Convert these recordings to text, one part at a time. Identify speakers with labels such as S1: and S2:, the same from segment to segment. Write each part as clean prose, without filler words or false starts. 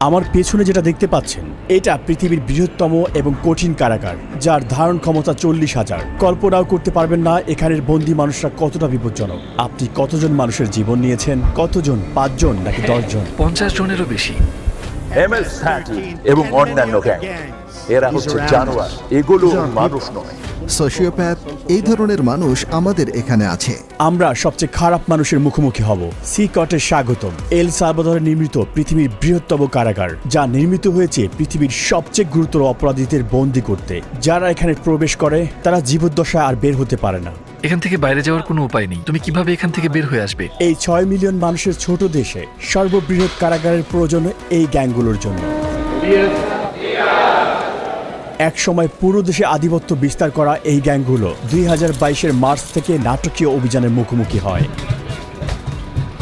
S1: আমার পেছনে যেটা দেখতে পাচ্ছেন এটা পৃথিবীর বৃহত্তম এবং কঠিন কারাগার, যার ধারণ ক্ষমতা 40,000। কল্পনাও করতে পারবেন না এখানের বন্দী মানুষরা কতটা বিপজ্জনক। আপনি কতজন মানুষের জীবন নিয়েছেন? কতজন? 5 জন নাকি 10 জন?
S2: 50 জনেরও বেশি।
S3: MS-30 এবং অন্যান্য গ্যাং, এরা হচ্ছে জানোয়ার, এগুলো মানুষ নয়।
S4: সোশিওপ্যাথ, এই ধরনের মানুষ আমাদের এখানে আছে।
S1: আমরা সবচেয়ে খারাপ মানুষের মুখোমুখি হব। সিকটের স্বাগতম। এল সালভাদরে নির্মিত পৃথিবীর বৃহত্তম কারাগার, যা নির্মিত হয়েছে পৃথিবীর সবচেয়ে গুরুতর অপরাধীদের বন্দী করতে। যারা এখানে প্রবেশ করে তারা জীবদ্দশায় আর বের হতে পারে না।
S2: এখান থেকে বাইরে যাওয়ার কোনো উপায় নেই। তুমি কিভাবে এখান থেকে বের হয়ে আসবে?
S1: এই 6 মিলিয়ন মানুষের ছোট দেশে সর্ববৃহৎ কারাগারের প্রয়োজন এই গ্যাংগুলোর জন্য। এক সময় পুরো দেশে আধিপত্য বিস্তার করা এই গ্যাংগুলো 2022-এর মার্চ থেকে নাটকীয় অভিযানের মুখোমুখি হয়।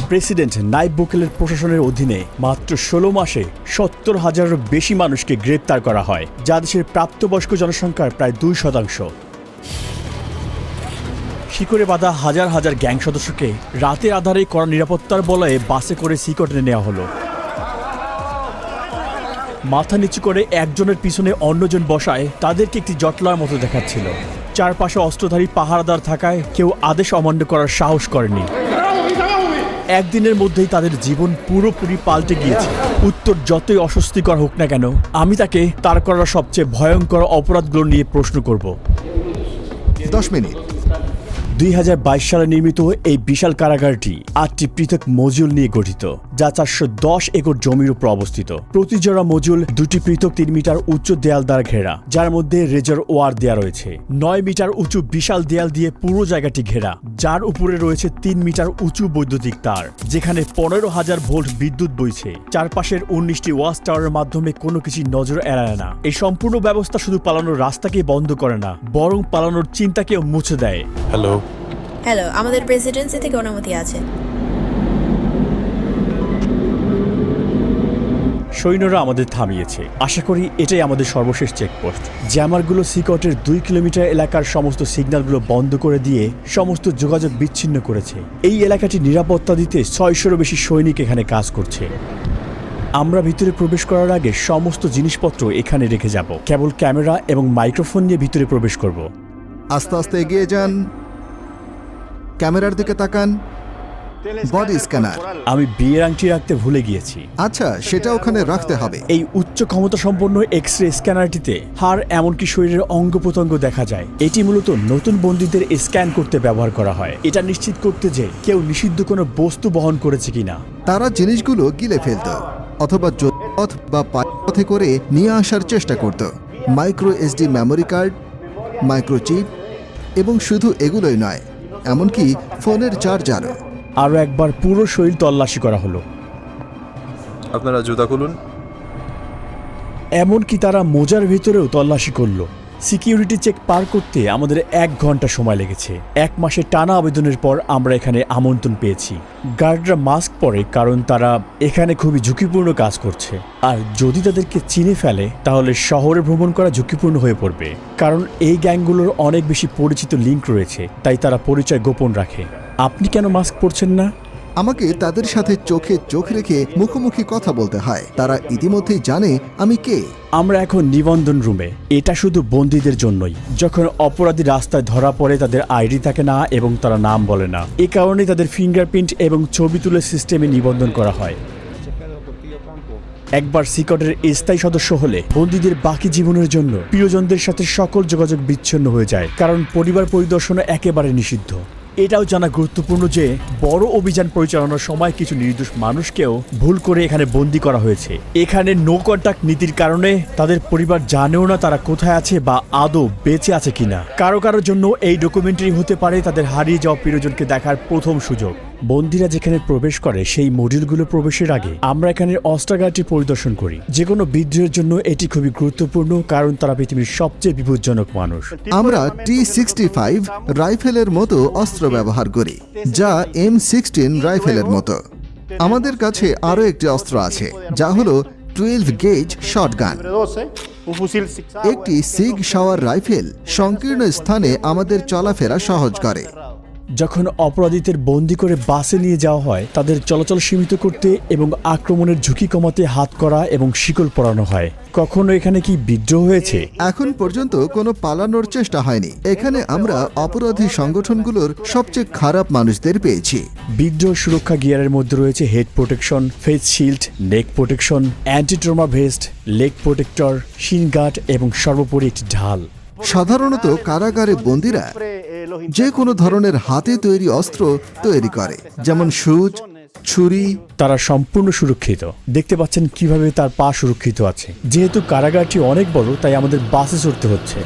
S1: প্রেসিডেন্ট নাইব বুকেলের প্রশাসনের অধীনে মাত্র 16 মাসে 70,000-এরও বেশি মানুষকে গ্রেপ্তার করা হয়, যা দেশের প্রাপ্তবয়স্ক জনসংখ্যার প্রায় 2%। শিকড়ে বাঁধা হাজার হাজার গ্যাং সদস্যকে রাতের আধারে কড়া নিরাপত্তার বলয়ে বাসে করে সিকটে নেওয়া হলো। মাথা নিচু করে একজনের পিছনে অন্যজন বসায় তাদেরকে একটি জটলার মতো দেখাচ্ছিল। চারপাশে অস্ত্রধারী পাহারাদার থাকায় কেউ আদেশ অমান্য করার সাহস করেনি। একদিনের মধ্যেই তাদের জীবন পুরোপুরি পাল্টে গিয়েছে। উত্তর যতই অস্বস্তিকর হোক না কেন, আমি তাকে তার করা সবচেয়ে ভয়ঙ্কর অপরাধগুলো নিয়ে প্রশ্ন করব।
S4: 10 মিনিট।
S1: 2022 সালে নির্মিত এই বিশাল কারাগারটি 8টি পৃথক মজিউল নিয়ে গঠিত, যা 410 একর জমির উপর অবস্থিত। প্রতি জোড়া মজিউল 2টি পৃথক 3 মিটার উচ্চ দেয়াল দ্বারা ঘেরা, যার মধ্যে রেজার ওয়ার দেয়া রয়েছে। 9 মিটার উঁচু বিশাল দেয়াল দিয়ে পুরো জায়গাটি ঘেরা, যার উপরে রয়েছে 3 মিটার উঁচু বৈদ্যুতিক তার, যেখানে 15,000 ভোল্ট বিদ্যুৎ বইছে। চারপাশের 19টি ওয়াচ টাওয়ারের মাধ্যমে কোনো কিছু নজর এড়ায় না। এই সম্পূর্ণ ব্যবস্থা শুধু পালানোর রাস্তাকে বন্ধ করে না, বরং পালানোর চিন্তাকেও মুছে দেয়।
S5: হ্যালো, আমাদের প্রেসিডেন্সি থেকে অনুমতি আছে।
S1: সৈন্যরা আমাদের থামিয়েছে। আশা করি এটাই আমাদের সর্বশেষ চেকপোস্ট। জ্যামারগুলো সিকটের 2 কিলোমিটার এলাকার সমস্ত সিগন্যালগুলো বন্ধ করে দিয়ে সমস্ত যোগাযোগ বিচ্ছিন্ন করেছে। এই এলাকাটি নিরাপত্তা দিতে 600-এরও বেশি সৈনিক এখানে কাজ করছে। আমরা ভিতরে প্রবেশ করার আগে সমস্ত জিনিসপত্র এখানে রেখে যাব। কেবল ক্যামেরা এবং মাইক্রোফোন নিয়ে ভিতরে প্রবেশ করব।
S4: আস্তে আস্তে এগিয়ে যান, ক্যামেরার দিকে তাকান। Body scanner.
S1: আমি বিয়ের আংটি রাখতে ভুলে গিয়েছি।
S4: আচ্ছা, সেটা ওখানে রাখতে হবে।
S1: এই উচ্চ ক্ষমতা সম্পন্ন এক্স-রে স্ক্যানারটিতে হাড় এমনকি শরীরের অঙ্গ প্রত্যঙ্গ দেখা যায়। এটি মূলত নতুন বন্দীদের স্ক্যান করতে ব্যবহার করা হয়, এটা নিশ্চিত করতে যে কেউ নিষিদ্ধ কোনো বস্তু বহন করেছে কিনা।
S4: তারা জিনিসগুলো গিলে ফেলত অথবা পথ বা পথে করে নিয়ে আসার চেষ্টা করত। Micro SD memory card, microchip, এবং শুধু এগুলোই নয়, এমনকি ফোনের চার্জারও।
S1: আরও একবার পুরো শরীর তল্লাশি করা হলো।
S6: আপনারা জুতা খুলুন।
S1: এমনকি তারা মোজার ভেতরেও তল্লাশি করলো। সিকিউরিটি চেক পার করতে আমাদের 1 ঘন্টা সময় লেগেছে। 1 মাসের টানা আবেদনের পর আমরা এখানে আমন্ত্রণ পেয়েছি। গার্ডরা মাস্ক পরে, কারণ তারা এখানে খুবই ঝুঁকিপূর্ণ কাজ করছে। আর যদি তাদেরকে চিনে ফেলে তাহলে শহরে ভ্রমণ করা ঝুঁকিপূর্ণ হয়ে পড়বে, কারণ এই গ্যাংগুলোর অনেক বেশি পরিচিত লিঙ্ক রয়েছে, তাই তারা পরিচয় গোপন রাখে। আপনি কেন মাস্ক পরছেন না?
S4: আমাকে তাদের সাথে চোখে চোখ রেখে মুখোমুখি কথা বলতে হয়। তারা ইতিমধ্যেই জানে আমি কে।
S1: আমরা এখন নিবন্ধন রুমে। এটা শুধু বন্দীদের জন্যই। যখন অপরাধী রাস্তায় ধরা পড়ে তাদের আইডি থাকে না এবং তারা নাম বলে না। এ কারণে তাদের ফিঙ্গারপ্রিন্ট এবং ছবি তুলে সিস্টেমে নিবন্ধন করা হয়। একবার সিকটের স্থায়ী সদস্য হলে বন্দীদের বাকি জীবনের জন্য প্রিয়জনদের সাথে সকল যোগাযোগ বিচ্ছিন্ন হয়ে যায়, কারণ পরিবার পরিদর্শন একেবারে নিষিদ্ধ। এটাও জানা গুরুত্বপূর্ণ যে বড় অভিযান পরিচালনার সময় কিছু নির্দোষ মানুষকেও ভুল করে এখানে বন্দী করা হয়েছে। এখানে নো কন্টাক্ট নীতির কারণে তাদের পরিবার জানেও না তারা কোথায় আছে বা আদৌ বেঁচে আছে কিনা। কারো কারোর জন্য এই ডকুমেন্টারি হতে পারে তাদের হারিয়ে যাওয়া প্রিয়জনকে দেখার প্রথম সুযোগ। বন্দীরা যেখানে প্রবেশ করে সেই মডিউলগুলো প্রবেশের আগে আমরা এখানে অস্ত্রাগারটি পরিদর্শন করি। যে কোনো বিদ্রোহের জন্য এটি খুবই গুরুত্বপূর্ণ, কারণ তারা পৃথিবীর সবচেয়ে বিপজ্জনক মানুষ।
S4: আমরা T65 রাইফেলের মতো অস্ত্র ব্যবহার করি, যা M16 রাইফেলের মতো। আমাদের কাছে আরও একটি অস্ত্র আছে, যা হলো 12 গেজ শটগান। একটি সিগ শাওয়ার রাইফেল সংকীর্ণ স্থানে আমাদের চলাফেরা সহজ করে।
S1: যখন অপরাধীদের বন্দি করে বাসে নিয়ে যাওয়া হয় তাদের চলাচল সীমিত করতে এবং আক্রমণের ঝুঁকি কমাতে হাত করা এবং শিকল পরানো হয়। কখনো এখানে কি বিদ্রোহ হয়েছে?
S4: এখন পর্যন্ত কোনো পালানোর চেষ্টা হয়নি। এখানে আমরা অপরাধী সংগঠনগুলোর সবচেয়ে খারাপ মানুষদের পেয়েছি।
S1: বিদ্রোহ সুরক্ষা গিয়ারের মধ্যে রয়েছে head protection, face shield, neck protection, anti trauma vest, leg protector, shin guard এবং সর্বোপরি একটি ঢাল।
S4: সাধারণত কারাগারে বন্দীরা যে কোনো ধরনের হাতে তৈরি অস্ত্র তৈরি করে, যেমন সুচ, ছুরি।
S1: তারা সম্পূর্ণ সুরক্ষিত। দেখতে পাচ্ছেন কিভাবে তার পা সুরক্ষিত আছে। যেহেতু কারাগারটি অনেক বড় তাই আমাদের বাসে চড়তে হচ্ছে।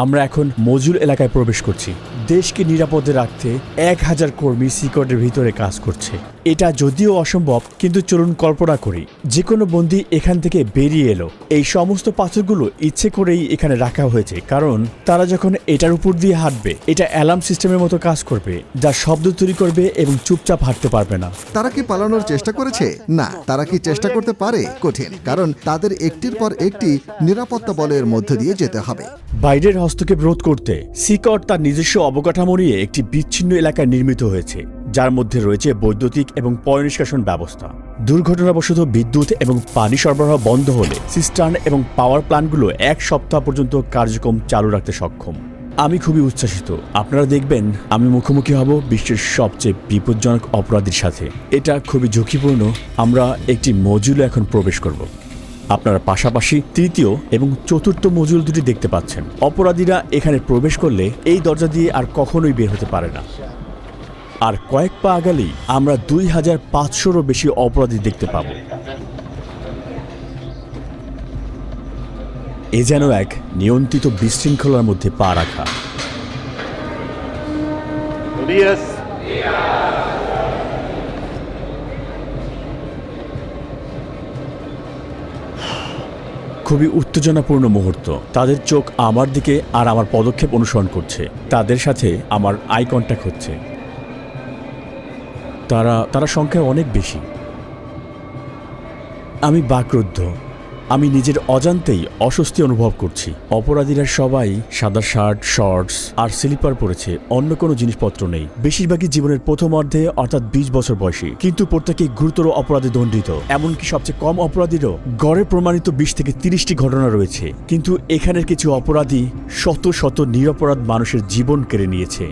S1: আমরা এখন মজুল এলাকায় প্রবেশ করছি। দেশকে নিরাপদে রাখতে 1000 কর্মী সিকটের ভিতরে কাজ করছে। এটা যদিও অসম্ভব, কিন্তু চলুন কল্পনা করি যে কোনো বন্দী এখান থেকে বেরিয়ে এলো। এই সমস্ত পাথরগুলো ইচ্ছে করেই এখানে রাখা হয়েছে, কারণ তারা যখন এটার উপর দিয়ে হাঁটবে এটা অ্যালার্ম সিস্টেমের মতো কাজ করবে, যা শব্দ তৈরি করবে এবং চুপচাপ হাঁটতে পারবে না।
S4: তারা কি পালানোর চেষ্টা করেছে? না। তারা কি চেষ্টা করতে পারে? কঠিন, কারণ তাদের একটির পর একটি নিরাপত্তা বলয়ের মধ্য দিয়ে যেতে হবে।
S1: বাইরের হস্তক্ষেপ রোধ করতে সিকট তার নিজস্ব অবকাঠামো নিয়ে একটি বিচ্ছিন্ন এলাকায় নির্মিত হয়েছে, যার মধ্যে রয়েছে বৈদ্যুতিক এবং পয় নিষ্কাশন ব্যবস্থা। দুর্ঘটনাবশত বিদ্যুৎ এবং পানি সরবরাহ বন্ধ হলে সিস্টার্ন এবং পাওয়ার প্ল্যান্টগুলো 1 সপ্তাহ পর্যন্ত কার্যক্রম চালু রাখতে সক্ষম। আমি খুবই উচ্ছ্বাসিত। আপনারা দেখবেন আমি মুখোমুখি হব বিশ্বের সবচেয়ে বিপজ্জনক অপরাধীর সাথে। এটা খুবই ঝুঁকিপূর্ণ। আমরা একটি মজুলে এখন প্রবেশ করব। আপনারা পাশাপাশি তৃতীয় এবং চতুর্থ মজুল দুটি দেখতে পাচ্ছেন। অপরাধীরা এখানে প্রবেশ করলে এই দরজা দিয়ে আর কখনোই বের হতে পারে না। আর কয়েক পা আগালেই আমরা 2500-রও বেশি অপরাধী দেখতে পাব। এ যেন এক নিয়ন্ত্রিত বিশৃঙ্খলার মধ্যে পা রাখা। খুবই উত্তেজনাপূর্ণ মুহূর্ত। তাদের চোখ আমার দিকে আর আমার পদক্ষেপ অনুসরণ করছে। তাদের সাথে আমার আই কন্ট্যাক্ট হচ্ছে। তারা সংখ্যায় অনেক বেশি। আমি বাকরুদ্ধ। আমি নিজের অজান্তেই অস্বস্তি অনুভব করছি। অপরাধীরা সবাই সাদা শার্ট, শর্টস আর স্লিপার পরেছে, অন্য কোনো জিনিসপত্র নেই। বেশিরভাগই জীবনের প্রথম অর্ধে, অর্থাৎ 20 বছর বয়সী, কিন্তু প্রত্যেকেই গুরুতর অপরাধে দণ্ডিত। এমনকি সবচেয়ে কম অপরাধীরও গড়ে প্রমাণিত 20 থেকে 30টি ঘটনা রয়েছে। কিন্তু এখানের কিছু অপরাধী শত শত নিরপরাধ মানুষের জীবন কেড়ে নিয়েছে।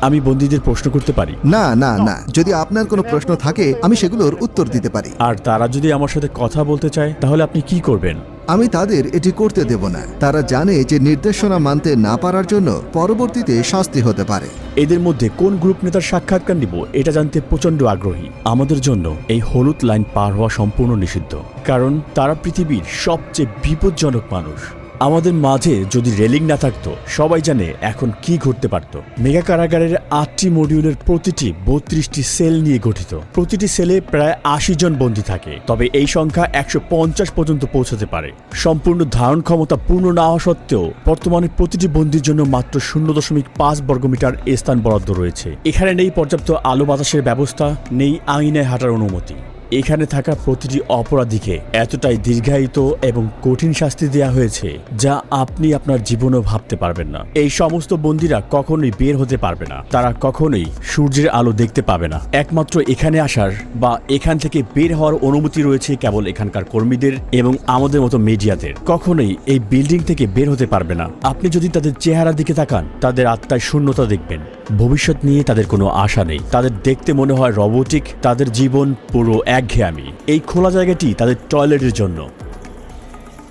S1: আমি বন্দীদের প্রশ্ন করতে পারি?
S4: না না না, যদি আপনার কোনো প্রশ্ন থাকে আমি সেগুলোর উত্তর দিতে পারি।
S1: আর তারা যদি আমার সাথে কথা বলতে চায় তাহলে আপনি কি করবেন?
S4: আমি তাদের এটি করতে দেব না। তারা জানে যে নির্দেশনা মানতে না পারার জন্য পরবর্তীতে শাস্তি হতে পারে।
S1: এদের মধ্যে কোন গ্রুপ নেতার সাক্ষাৎকার নিব এটা জানতে প্রচণ্ড আগ্রহী। আমাদের জন্য এই হলুদ লাইন পার হওয়া সম্পূর্ণ নিষিদ্ধ, কারণ তারা পৃথিবীর সবচেয়ে বিপজ্জনক মানুষ। আমাদের মাঝে যদি রেলিং না থাকতো, সবাই জানে এখন কি ঘটতে পারত। মেগা কারাগারের 8টি মডিউলের প্রতিটি 32টি সেল নিয়ে গঠিত। প্রতিটি সেলে প্রায় 80 জন বন্দী থাকে, তবে এই সংখ্যা 150 পর্যন্ত পৌঁছাতে পারে। সম্পূর্ণ ধারণ ক্ষমতা পূর্ণ না হওয়া সত্ত্বেও বর্তমানে প্রতিটি বন্দীর জন্য মাত্র 0.5 বর্গমিটার স্থান বরাদ্দ রয়েছে। এখানে নেই পর্যাপ্ত আলো বাতাসের ব্যবস্থা, নেই আঙিনায় হাঁটার অনুমতি। এখানে থাকা প্রতিটি অপরাধীকে এতটাই দীর্ঘায়িত এবং কঠিন শাস্তি দেওয়া হয়েছে যা আপনি আপনার জীবনেও ভাবতে পারবেন না। এই সমস্ত বন্দীরা কখনোই বের হতে পারবে না। তারা কখনোই সূর্যের আলো দেখতে পাবে না। একমাত্র এখানে আসার বা এখান থেকে বের হওয়ার অনুমতি রয়েছে কেবল এখানকার কর্মীদের এবং আমাদের মতো মিডিয়াদের। কখনোই এই বিল্ডিং থেকে বের হতে পারবে না। আপনি যদি তাদের চেহারার দিকে তাকান, তাদের আত্মায় শূন্যতা দেখবেন। ভবিষ্যৎ নিয়ে তাদের কোনো আশা নেই। তাদের দেখতে মনে হয় রোবোটিক। তাদের জীবন পুরো একঘেয়েমি। এই খোলা জায়গাটি তাদের টয়লেটের জন্য।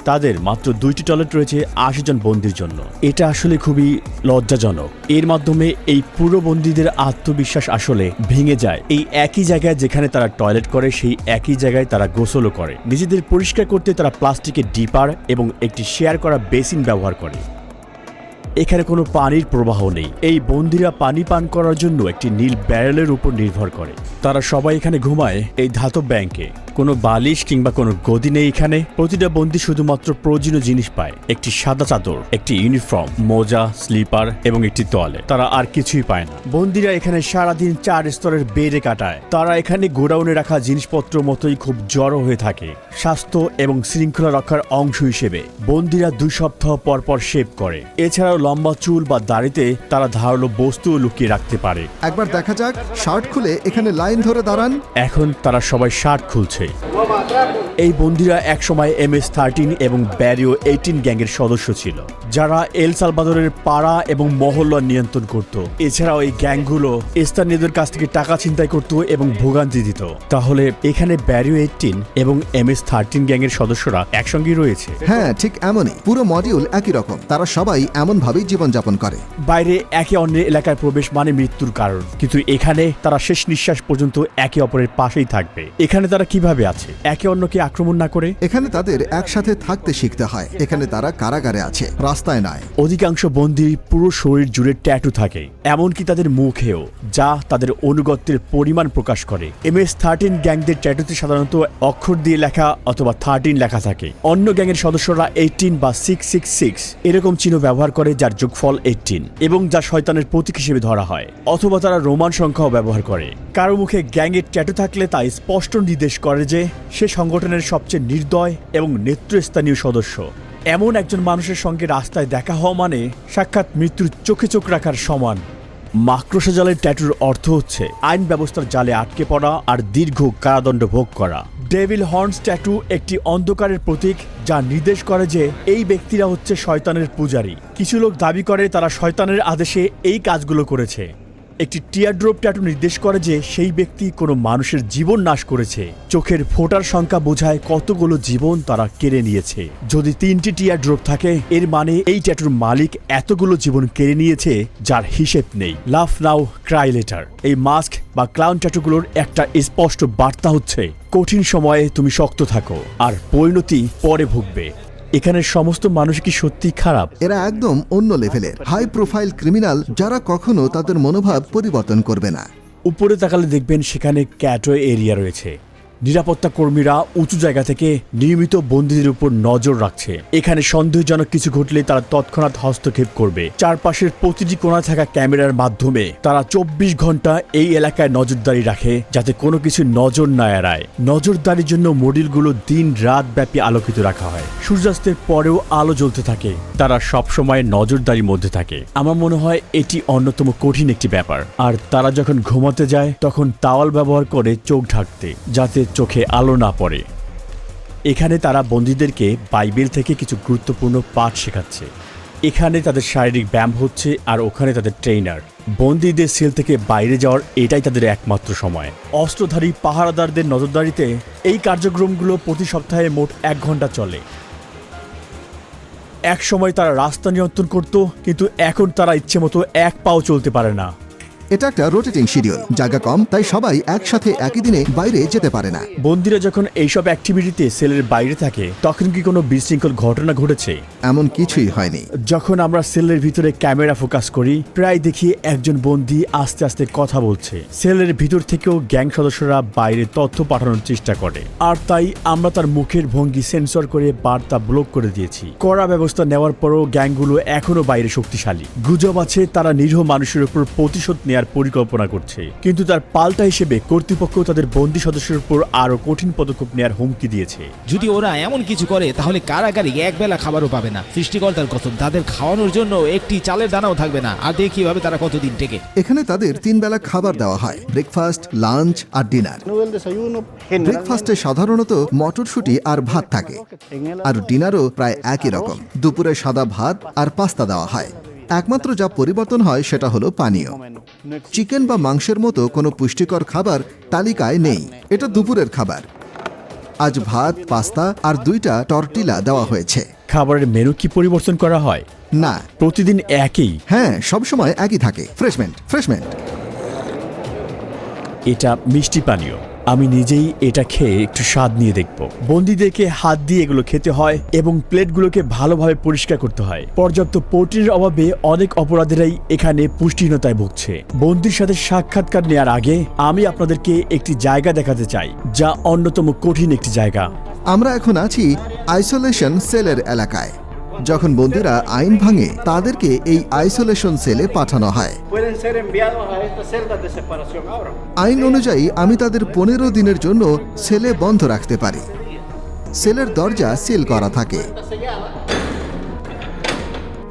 S1: তাদের মাত্র 2টি টয়লেট রয়েছে 80 জন বন্দীর জন্য। এটা আসলে খুবই লজ্জাজনক। এর মাধ্যমে এই পুরো বন্দীদের আত্মবিশ্বাস আসলে ভেঙে যায়। এই একই জায়গায় যেখানে তারা টয়লেট করে, সেই একই জায়গায় তারা গোসলও করে। নিজেদের পরিষ্কার করতে তারা প্লাস্টিকের ডিপার এবং একটি শেয়ার করা বেসিন ব্যবহার করে। এখানে কোনো পানির প্রবাহ নেই। এই বন্দীরা পানি পান করার জন্য একটি নীল ব্যারেলের উপর নির্ভর করে। তারা সবাই এখানে ঘুমায় এই ধাতব ব্যাংকে। কোনো বালিশ কিংবা কোনো গদি নেই এখানে। প্রতিটা বন্দী শুধুমাত্র প্রয়োজনীয় জিনিস পায়: একটি সাদা চাদর, একটি ইউনিফর্ম, মোজা, স্লিপার এবং একটি টয়লেট। তারা আর কিছুই পায় না। বন্দীরা এখানে সারাদিন 4 স্তরের বেডে কাটায়। তারা এখানে গোডাউনে রাখা জিনিসপত্র মতোই খুব জড়ো হয়ে থাকে। স্বাস্থ্য এবং শৃঙ্খলা রক্ষার অংশ হিসেবে বন্দীরা 2 সপ্তাহ পর পর শেভ করে। এছাড়াও লম্বা চুল বা দাড়িতে তারা ধারালো বস্তু লুকিয়ে রাখতে পারে।
S4: একবার দেখা যাক, শার্ট খুলে এখানে লাইন ধরে দাঁড়ান।
S1: এখন তারা সবাই শার্ট খুলছে। এই বন্দীরা একসময় MS-13 এবং ব্যারিও 18 গ্যাংয়ের সদস্য ছিল, যারা এল সালভাদোরের পাড়া এবং মহল্লা নিয়ন্ত্রণ করত। এছাড়াও এই গ্যাংগুলো স্থানীয়দের কাছ থেকে টাকা ছিনতাই করত এবং ভোগান্তি দিত। তাহলে এখানে ব্যারিও 18 এবং MS-13 গ্যাংয়ের সদস্যরা একসঙ্গেই রয়েছে।
S4: হ্যাঁ, ঠিক এমনই। পুরো মডিউল একই রকম। তারা সবাই এমনভাবেই জীবনযাপন করে।
S1: বাইরে একে অন্যের এলাকায় প্রবেশ মানে মৃত্যুর কারণ, কিন্তু এখানে তারা শেষ নিঃশ্বাস পর্যন্ত একে অপরের পাশেই থাকবে। এখানে তারা কিভাবে আছে একে অন্যকে আক্রমণ না করে?
S4: এখানে তাদের একসাথে থাকতে শিখতে হয়। এখানে তারা কারাগারে আছে, রাস্তায় নয়।
S1: অধিকাংশ বন্দীর পুরো শরীর জুড়ে ট্যাটু থাকে, এমনকি তাদের মুখেও, যা তাদের অনুগত্যের পরিমাণ প্রকাশ করে। MS-13 গ্যাংদের ট্যাটুতে সাধারণত অক্ষর দিয়ে লেখা অথবা 13 লেখা থাকে। অন্য গ্যাংয়ের সদস্যরা 18 বা 666 এরকম চিহ্ন ব্যবহার করে, যার যোগফল 18 এবং যা শয়তানের প্রতীক হিসেবে ধরা হয়। অথবা তারা রোমান সংখ্যাও ব্যবহার করে। কারো মুখে গ্যাংয়ের ট্যাটু থাকলে তা স্পষ্ট নির্দেশ করে যে সে সংগঠনের সবচেয়ে নির্দয় এবং নেতৃস্থানীয় সদস্য। এমন একজন মানুষের সঙ্গে রাস্তায় দেখা হওয়া মানে সাক্ষাৎ মৃত্যুর চোখে চোখ রাখার সমান। মাকড়সা জালের ট্যাটুর অর্থ হচ্ছে আইন ব্যবস্থার জালে আটকে পড়া আর দীর্ঘ কারাদণ্ড ভোগ করা। ডেভিল হর্নস ট্যাটু একটি অন্ধকারের প্রতীক, যা নির্দেশ করে যে এই ব্যক্তিরা হচ্ছে শয়তানের পূজারী। কিছু লোক দাবি করে তারা শয়তানের আদেশে এই কাজগুলো করেছে। একটি টিয়ারড্রপ ট্যাটু নির্দেশ করে যে সেই ব্যক্তি কোনো মানুষের জীবন নাশ করেছে। চোখের ফোঁটার সংখ্যা বোঝায় কতগুলো জীবন তারা কেড়ে নিয়েছে। যদি 3টি টিয়ারড্রপ থাকে, এর মানে এই ট্যাটুর মালিক এতগুলো জীবন কেড়ে নিয়েছে যার হিসেব নেই। লাফ নাও ক্রাই লেটার, এই মাস্ক বা ক্লাউন ট্যাটুগুলোর একটা স্পষ্ট বার্তা হচ্ছে কঠিন সময়ে তুমি শক্ত থাকো আর পরিণতি পরে ভুগবে। এখানের সমস্ত মানুষ কি সত্যি খারাপ?
S4: এরা একদম অন্য লেভেলের হাই প্রোফাইল ক্রিমিনাল, যারা কখনো তাদের মনোভাব পরিবর্তন করবে না।
S1: উপরে তাকালে দেখবেন সেখানে ক্যাটওয়ে এরিয়া রয়েছে। নিরাপত্তা কর্মীরা উঁচু জায়গা থেকে নিয়মিত বন্দীদের উপর নজর রাখছে। এখানে সন্দেহজনক কিছু ঘটলে তারা তৎক্ষণাৎ হস্তক্ষেপ করবে। চারপাশের প্রতিটি কোণায় থাকা ক্যামেরার মাধ্যমে তারা 24 ঘন্টা এই এলাকায় নজরদারি রাখে, যাতে কোনো কিছু নজর না এড়ায়। নজরদারির জন্য মডিউলগুলো দিন রাত ব্যাপী আলোকিত রাখা হয়। সূর্যাস্তের পরেও আলো জ্বলতে থাকে। তারা সবসময় নজরদারির মধ্যে থাকে। আমার মনে হয় এটি অন্যতম কঠিন একটি ব্যাপার। আর তারা যখন ঘুমাতে যায় তখন তাওয়াল ব্যবহার করে চোখ ঢাকতে, যাতে চোখে আলো না পড়ে। এখানে তারা বন্দীদেরকে বাইবেল থেকে কিছু গুরুত্বপূর্ণ পাঠ শেখাচ্ছে। এখানে তাদের শারীরিক ব্যায়াম হচ্ছে আর ওখানে তাদের ট্রেনার। বন্দীদের সেল থেকে বাইরে যাওয়ার এটাই তাদের একমাত্র সময়। অস্ত্রধারী পাহারাদারদের নজরদারিতে এই কার্যক্রমগুলো প্রতি সপ্তাহে মোট 1 ঘন্টা চলে। এক সময় তারা রাস্তা নিয়ন্ত্রণ করত, কিন্তু এখন তারা ইচ্ছে মতো এক পাও চলতে পারে না।
S4: এটা একটা রোটেটিং শিডিউল, জায়গা কম, তাই সবাই একসাথে একই দিনে বাইরে যেতে পারে না।
S1: বন্দীরা যখন এইসব অ্যাক্টিভিটিতে সেলের বাইরে থাকে, তখন কি কোনো বিশৃঙ্খল ঘটনা ঘটেছে?
S4: এমন কিছুই হয়নি।
S1: যখন আমরা সেলের ভিতরে ক্যামেরা ফোকাস করি, প্রায় দেখি একজন বন্দী আস্তে আস্তে কথা বলছে। সেলের ভিতর থেকেও গ্যাং সদস্যরা বাইরে তথ্য পাঠানোর চেষ্টা করে, আর তাই আমরা তার মুখের ভঙ্গি সেন্সর করে বার্তা ব্লক করে দিয়েছি। কড়া ব্যবস্থা নেওয়ার পরও গ্যাংগুলো এখনো বাইরে শক্তিশালী। গুজব আছে তারা নিরীহ মানুষের উপর প্রতিশোধ নেওয়ার পরিকল্পনা করছে, কিন্তু তার পাল্টা হিসেবে কর্তৃপক্ষ তাদের বন্দী সদস্যের উপর আরো কঠিন পদক্ষেপ নেওয়ার হুমকি দিয়েছে।
S7: যদি ওরা এমন কিছু করে তাহলে কারাগারে একবেলা খাবারও পাবে না। সৃষ্টিকর্তার কসম, তাদের খাওয়ানোর জন্য একটি চালের দানাও থাকবে না। আর দেখি কিভাবে তারা কতদিন টেকে।
S4: এখানে তাদের 3 বেলা খাবার দেওয়া হয়, ব্রেকফাস্ট, লাঞ্চ আর ডিনার। ব্রেকফাস্টে সাধারণত মটরশুঁটি আর ভাত থাকে, আর ডিনারও প্রায় একই রকম। দুপুরে সাদা ভাত আর পাস্তা দেওয়া হয়। একমাত্র যা পরিবর্তন হয় সেটা হলো পানীয়। চিকেন বা মাংসের মতো কোনো পুষ্টিকর খাবার তালিকায় নেই। এটা দুপুরের খাবার। আজ ভাত, পাস্তা আর 2টা টর্টিলা দেওয়া হয়েছে।
S1: খাবারের মেনু কি পরিবর্তন করা হয়?
S4: না,
S1: প্রতিদিন একই।
S4: হ্যাঁ, সবসময় একই থাকে। ফ্রেশমেন্ট।
S1: এটা মিষ্টি পানীয়। আমি নিজেই এটা খেয়ে একটু স্বাদ নিয়ে দেখব। বন্দীদেরকে হাত দিয়ে এগুলো খেতে হয় এবং প্লেটগুলোকে ভালোভাবে পরিষ্কার করতে হয়। পর্যাপ্ত প্রোটিনের অভাবে অনেক অপরাধীরাই এখানে পুষ্টিহীনতায় ভুগছে। বন্দীর সাথে সাক্ষাৎকার নেওয়ার আগে আমি আপনাদেরকে একটি জায়গা দেখাতে চাই, যা অন্যতম কঠিন একটি জায়গা।
S4: আমরা এখন আছি আইসোলেশন সেলের এলাকায়। যখন বন্দীরা আইন ভাঙে, তাদেরকে এই আইসোলেশন সেলে পাঠানো হয়। আইন অনুযায়ী আমি তাদের 15 দিনের জন্য সেলে বন্ধ রাখতে পারি। সেলের দরজা সিল করা থাকে।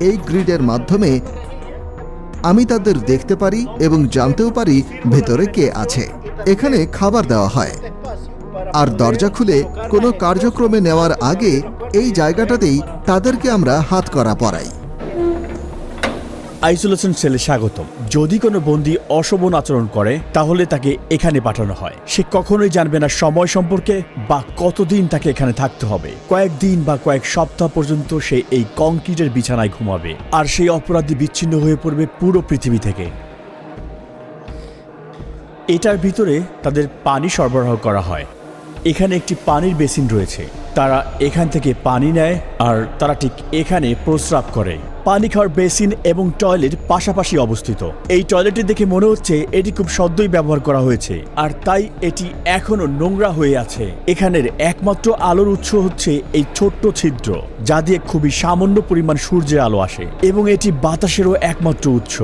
S4: এই গ্রিডের মাধ্যমে আমি তাদের দেখতে পারি এবং জানতেও পারি ভেতরে কে আছে। এখানে খাবার দেওয়া হয়, আর দরজা খুলে কোনো কার্যক্রমে নেওয়ার আগে এই জায়গাটাতেই তাদেরকে আমরা হাতকড়া পরাই।
S1: আইসোলেশন সেলে স্বাগতম। যদি কোনো বন্দী অশোভন আচরণ করে তাহলে তাকে এখানে পাঠানো হয়। সে কখনোই জানবে না সময় সম্পর্কে বা কতদিন তাকে এখানে থাকতে হবে। কয়েকদিন বা কয়েক সপ্তাহ পর্যন্ত সে এই কংক্রিটের বিছানায় ঘুমাবে, আর সেই অপরাধী বিচ্ছিন্ন হয়ে পড়বে পুরো পৃথিবী থেকে। এটার ভিতরে তাদের পানি সরবরাহ করা হয়। এখানে একটি পানির বেসিন রয়েছে। তারা এখান থেকে পানি নেয় আর তারা ঠিক এখানে প্রস্রাব করে। পানি খাওয়ার বেসিন এবং টয়লেট পাশাপাশি অবস্থিত। এই টয়লেটটি দেখে মনে হচ্ছে এটি খুব সদ্যই ব্যবহার করা হয়েছে, আর তাই এটি এখনো নোংরা হয়ে আছে। এখানের একমাত্র আলোর উৎস হচ্ছে এই ছোট্ট ছিদ্র, যা দিয়ে খুবই সামান্য পরিমাণ সূর্যের আলো আসে, এবং এটি বাতাসেরও একমাত্র উৎস।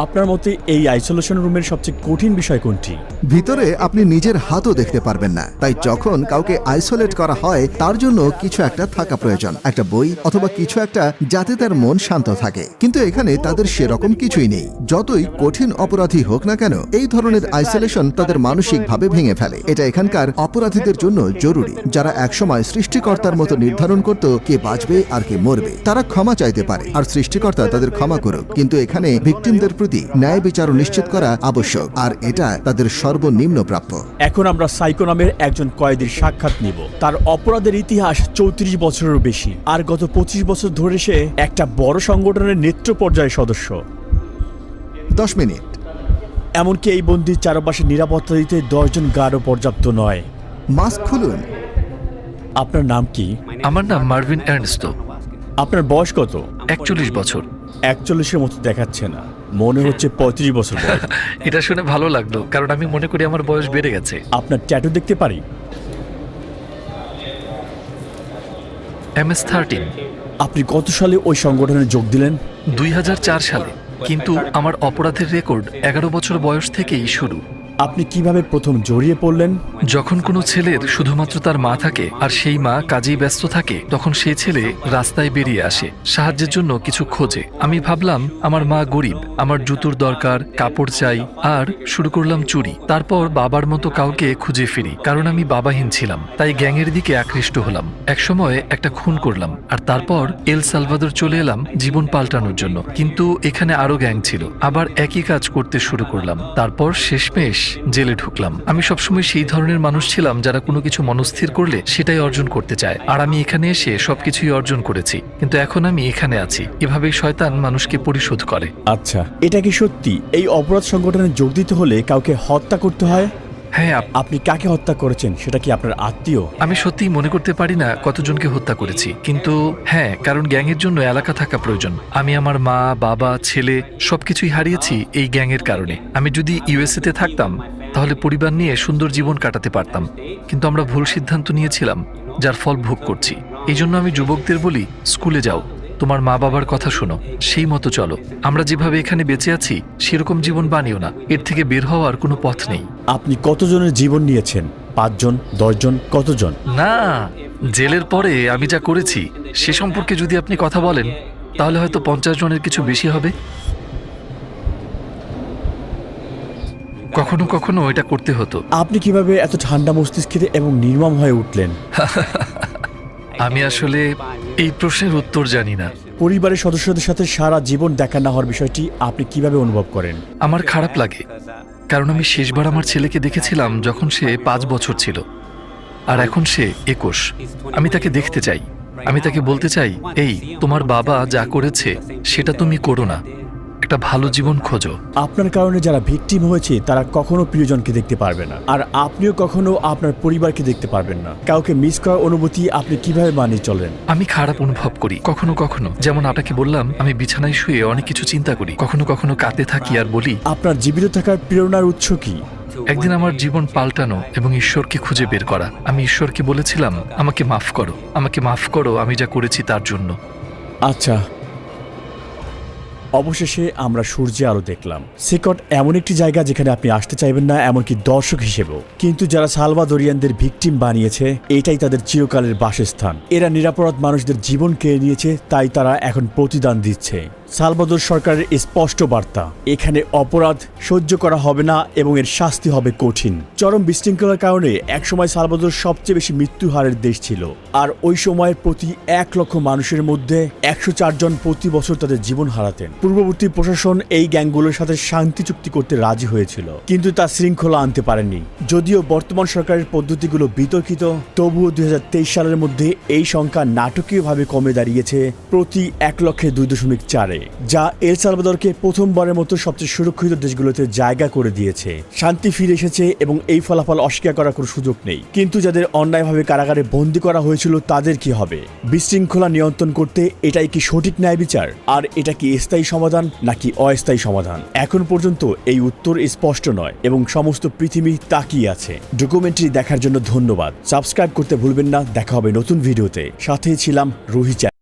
S1: আপনার মতে এই আইসোলেশন রুমের সবচেয়ে কঠিন বিষয় কোনটি?
S4: ভিতরে আপনি নিজের হাতও দেখতে পারবেন না, তাই যখন কাউকে আইসোলেট করা হয় তার জন্য কিছু একটা থাকা প্রয়োজন, একটা বই অথবা কিছু একটা, যাতে তার মন শান্ত থাকে। কিন্তু এখানে তাদের সেরকম কিছুই নেই। যতই কঠিন অপরাধী হোক না কেন, এই ধরনের আইসোলেশন তাদের মানসিকভাবে ভেঙে ফেলে। এটা এখানকার অপরাধীদের জন্য জরুরি, যারা একসময় সৃষ্টিকর্তার মতো নির্ধারণ করত কে বাঁচবে আর কে মরবে। তারা ক্ষমা চাইতে পারে, আর সৃষ্টিকর্তা তাদের ক্ষমা করুক। কিন্তু এখানে ভিকটিমদের প্রতি ন্যায় বিচার নিশ্চিত করা আবশ্যক, আর এটা তাদের সর্বনিম্ন প্রাপ্য।
S1: এখন আমরা সাইকো নামের একজন কয়েদির সাক্ষাৎ নিব। তার অপরাধের ইতিহাস 34 বছরেরও বেশি, আর গত 25 বছর ধরে সে একটা বড় সংগঠনের নেতৃত্ব পর্যায়ের সদস্য।
S4: 10 মিনিট।
S1: এমনকি এই বন্দির চারপাশে নিরাপত্তা দিতে 10 জন গার্ডও পর্যাপ্ত নয়।
S4: মাস্ক খুলুন।
S1: আপনার নাম কি?
S2: আমার নাম মার্ভিন এর্নস্টো।
S1: আপনার বয়স কত?
S2: 41 বছর।
S1: 41-এর মতো দেখাচ্ছে না, মনে হচ্ছে 35 বছর বয়স।
S2: এটা শুনে ভালো লাগলো, কারণ আমি মনে করি আমার বয়স বেড়ে গেছে।
S1: আপনার ট্যাটু দেখতে পারি?
S2: MS-13।
S1: আপনি কত সালে ওই সংগঠনে যোগ দিলেন?
S2: 2004 সালে, কিন্তু আমার অপরাধের রেকর্ড 11 বছর বয়স থেকেই শুরু।
S1: আপনি কিভাবে প্রথম জড়িয়ে পড়লেন?
S2: যখন কোনো ছেলের শুধুমাত্র তার মা থাকে আর সেই মা কাজেই ব্যস্ত থাকে, তখন সেই ছেলে রাস্তায় বেরিয়ে আসে, সাহায্যের জন্য কিছু খোঁজে। আমি ভাবলাম আমার মা গরিব, আমার জুতোর দরকার, কাপড় চাই, আর শুরু করলাম চুরি। তারপর বাবার মতো কাউকে খুঁজে ফিরি, কারণ আমি বাবাহীন ছিলাম, তাই গ্যাংয়ের দিকে আকৃষ্ট হলাম। একসময় একটা খুন করলাম, আর তারপর এল সালভাদর চলে এলাম জীবন পাল্টানোর জন্য। কিন্তু এখানে আরো গ্যাং ছিল, আবার একই কাজ করতে শুরু করলাম। তারপর শেষমেশ জেলে ঢুকলাম। আমি সবসময় সেই ধরনের মানুষ ছিলাম যারা কোনো কিছু মনস্থির করলে সেটাই অর্জন করতে চায়, আর আমি এখানে এসে সবকিছুই অর্জন করেছি। কিন্তু এখন আমি এখানে আছি। এভাবেই শয়তান মানুষকে পরিশোধ করে।
S1: আচ্ছা, এটা কি সত্যি এই অপরাধ সংগঠনে যোগ দিতে হলে কাউকে হত্যা করতে হয়?
S2: হ্যাঁ।
S1: আপনি কাকে হত্যা করেছেন? সেটা কি আপনার আত্মীয়?
S2: আমি সত্যিই মনে করতে পারি না কতজনকে হত্যা করেছি, কিন্তু হ্যাঁ, কারণ গ্যাংয়ের জন্য এলাকা থাকা প্রয়োজন। আমি আমার মা, বাবা, ছেলে সবকিছুই হারিয়েছি এই গ্যাংয়ের কারণে। আমি যদি USA-তে থাকতাম তাহলে পরিবার নিয়ে সুন্দর জীবন কাটাতে পারতাম, কিন্তু আমরা ভুল সিদ্ধান্ত নিয়েছিলাম, যার ফল ভোগ করছি। এই জন্য আমি যুবকদের বলি, স্কুলে যাও, তোমার মা বাবার কথা শোনো, সেই মতো চলো। আমরা যেভাবে এখানে বেঁচে আছি সেরকম জীবন বানিও না, এর থেকে বের হওয়ার কোনো পথ নেই।
S1: আপনি কতজনের জীবন নিয়েছেন? 5 জন, 10 জন, কতজন?
S2: না, জেলের পরে আমি যা করেছি সে সম্পর্কে যদি আপনি কথা বলেন তাহলে হয়তো 50 জনের কিছু বেশি হবে। কখনো কখনো এটা করতে হতো।
S1: আপনি কিভাবে এত ঠান্ডা মস্তিষ্কের এবং নির্মম হয়ে উঠলেন?
S2: আমি আসলে এই প্রশ্নের উত্তর জানি না।
S1: পরিবারের সদস্যদের সাথে সারা জীবন দেখা না হওয়ার বিষয়টি আপনি কিভাবে অনুভব করেন?
S2: আমার খারাপ লাগে, কারণ আমি শেষবার আমার ছেলেকে দেখেছিলাম যখন সে 5 বছর ছিল, আর এখন সে 21। আমি তাকে দেখতে চাই, আমি তাকে বলতে চাই, এই তোমার বাবা যা করেছে সেটা তুমি করো না, একটা ভালো জীবন খোঁজো।
S1: আপনার কারণে যারা ভিকটিম হয়েছে তারা কখনো প্রিয়জনকে দেখতে পারবে না, আর আপনিও কখনো আপনার পরিবারকে দেখতে পারবেন না। কাউকে মিস করার অনুভূতি আপনি কিভাবে মানিয়ে চলেন?
S2: আমি খারাপ অনুভব করি কখনো কখনো, যেমন আপনাকে বললাম আমি বিছানায় শুয়ে অনেক কিছু চিন্তা করি, কখনো কখনো কাঁদতে থাকি আর বলি,
S1: আপনার জীবিত থাকার প্রেরণার উৎস কি?
S2: একদিন আমার জীবন পাল্টানো এবং ঈশ্বরকে খুঁজে বের করা। আমি ঈশ্বরকে বলেছিলাম, আমাকে মাফ করো, আমাকে মাফ করো আমি যা করেছি তার জন্য।
S1: আচ্ছা, অবশেষে আমরা সূর্যে আলো দেখলাম। সেকট এমন একটি জায়গা যেখানে আপনি আসতে চাইবেন না, এমনকি দর্শক হিসেবেও। কিন্তু যারা সালভাদোরিয়ানদের ভিকটিম বানিয়েছে, এটাই তাদের চিরকালের বাসস্থান। এরা নিরাপরাধ মানুষদের জীবন কেড়ে নিয়েছে, তাই তারা এখন প্রতিদান দিচ্ছে। সালভাদোর সরকারের স্পষ্ট বার্তা, এখানে অপরাধ সহ্য করা হবে না এবং এর শাস্তি হবে কঠিন। চরম বিশৃঙ্খলার কারণে একসময় সালভাদোর সবচেয়ে বেশি মৃত্যু হারের দেশ ছিল, আর ওই সময় প্রতি 1 লক্ষ মানুষের মধ্যে 104 জন প্রতি বছর তাদের জীবন হারাতেন। পূর্ববর্তী প্রশাসন এই গ্যাংগুলোর সাথে শান্তি চুক্তি করতে রাজি হয়েছিল, কিন্তু তা শৃঙ্খলা আনতে পারেনি। যদিও বর্তমান সরকারের পদ্ধতিগুলো বিতর্কিত, তবুও 2023 সালের মধ্যে এই সংখ্যা নাটকীয়ভাবে কমে দাঁড়িয়েছে প্রতি 1 লক্ষে 2.4, যা এল সালভাদরকে প্রথমবারের মতো সবচেয়ে সুরক্ষিত দেশগুলোতে জায়গা করে দিয়েছে। শান্তি ফিরে এসেছে এবং এই ফলাফল অস্বীকার করার কোনো সুযোগ নেই। কিন্তু যাদের অন্যায়ভাবে কারাগারে বন্দী করা হয়েছিল তাদের কি হবে? বিশৃঙ্খলা নিয়ন্ত্রণ করতে এটাই কি সঠিক ন্যায় বিচার? আর এটা কি স্থায়ী সমাধান নাকি অস্থায়ী সমাধান? এখন পর্যন্ত এই উত্তর স্পষ্ট নয় এবং সমস্ত পৃথিবী তাকিয়ে আছে। ডকুমেন্টারি দেখার জন্য ধন্যবাদ। সাবস্ক্রাইব করতে ভুলবেন না। দেখা হবে নতুন ভিডিওতে। সাথেই ছিলাম রুহি।